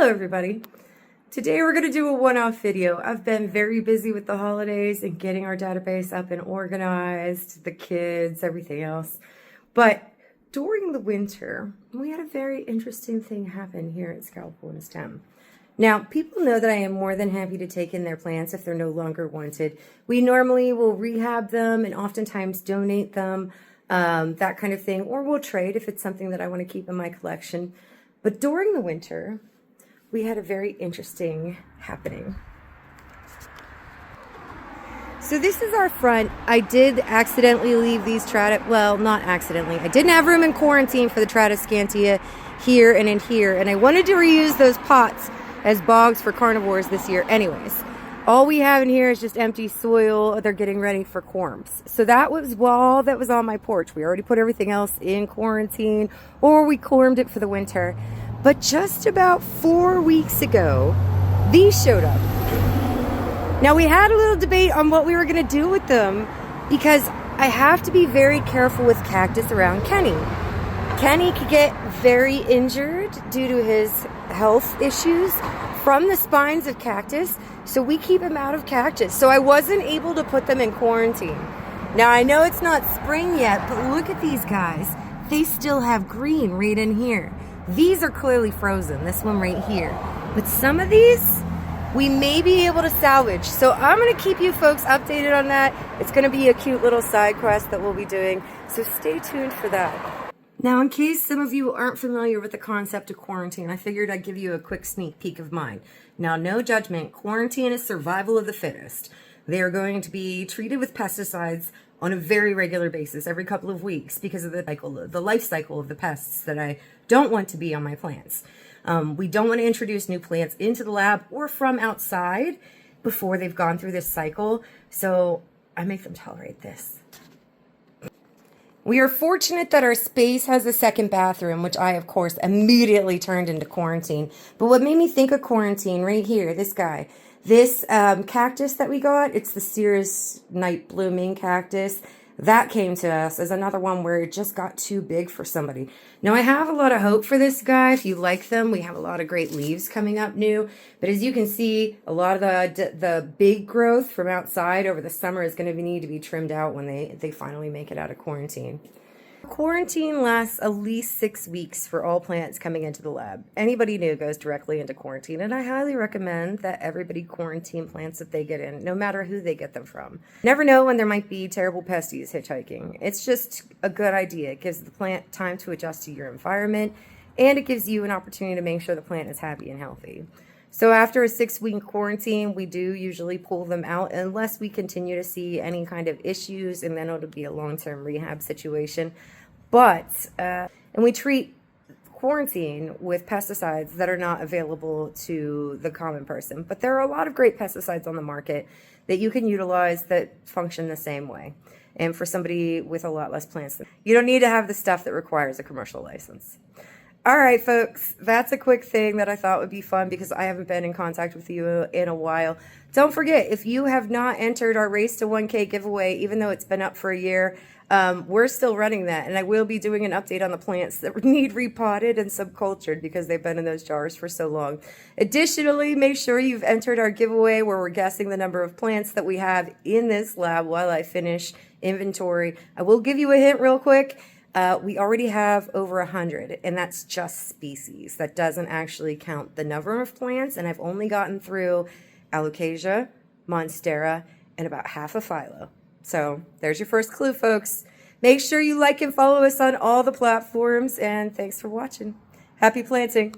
Hello everybody. Today we're going to do a one-off video. I've been very busy with the holidays and getting our database up and organized, the kids, everything else. But during the winter, we had a very interesting thing happen here at Scalpel and Stem. Now, people know that I am more than happy to take in their plants if they're no longer wanted. We normally will rehab them and oftentimes donate them, that kind of thing, or we'll trade if it's something that I want to keep in my collection. But during the winter, we had a very interesting happening. So this is our front. I did accidentally leave these well, not accidentally. I didn't have room in quarantine for the Tradescantia here and in here, and I wanted to reuse those pots as bogs for carnivores this year anyways. All we have in here is just empty soil. They're getting ready for corms. So that was all that was on my porch. We already put everything else in quarantine, or we cormed it for the winter. But just about 4 weeks ago, these showed up. Now, we had a little debate on what we were going to do with them because I have to be very careful with cactus around Kenny. Kenny could get very injured due to his health issues from the spines of cactus, so we keep him out of cactus. So I wasn't able to put them in quarantine. Now, I know it's not spring yet, but look at these guys. They still have green right in here. These are clearly frozen, this one right here. But some of these, we may be able to salvage. So I'm going to keep you folks updated on that. It's going to be a cute little side quest that we'll be doing. So stay tuned for that. Now, in case some of you aren't familiar with the concept of quarantine, I figured I'd give you a quick sneak peek of mine. Now, no judgment. Quarantine is survival of the fittest. They are going to be treated with pesticides on a very regular basis every couple of weeks because of the life cycle of the pests that I don't want to be on my plants. We don't want to introduce new plants into the lab or from outside before they've gone through this cycle. So I make them tolerate this. We are fortunate that our space has a second bathroom, which I, of course, immediately turned into quarantine. But what made me think of quarantine right here, this guy, this cactus that we got, it's the Ceres Night Blooming cactus. That came to us as another one where it just got too big for somebody. Now, I have a lot of hope for this guy. If you like them, we have a lot of great leaves coming up new. But as you can see, a lot of the big growth from outside over the summer is going to need to be trimmed out when they finally make it out of quarantine. Quarantine lasts at least 6 weeks for all plants coming into the lab. Anybody new goes directly into quarantine, and I highly recommend that everybody quarantine plants that they get in, no matter who they get them from. Never know when there might be terrible pesties hitchhiking. It's just a good idea. It gives the plant time to adjust to your environment, and it gives you an opportunity to make sure the plant is happy and healthy. So after a 6-week quarantine, we do usually pull them out unless we continue to see any kind of issues, and then it'll be a long-term rehab situation. But, and we treat quarantine with pesticides that are not available to the common person. But there are a lot of great pesticides on the market that you can utilize that function the same way. And for somebody with a lot less plants, you don't need to have the stuff that requires a commercial license. All right, folks, that's a quick thing that I thought would be fun because I haven't been in contact with you in a while. Don't forget, if you have not entered our Race to 1K giveaway, even though it's been up for a year, we're still running that. And I will be doing an update on the plants that need repotted and subcultured because they've been in those jars for so long. Additionally, make sure you've entered our giveaway where we're guessing the number of plants that we have in this lab while I finish inventory. I will give you a hint real quick. We already have over 100, and that's just species. That doesn't actually count the number of plants, and I've only gotten through Alocasia, Monstera, and about half a Philo. So there's your first clue, folks. Make sure you like and follow us on all the platforms, and thanks for watching. Happy planting.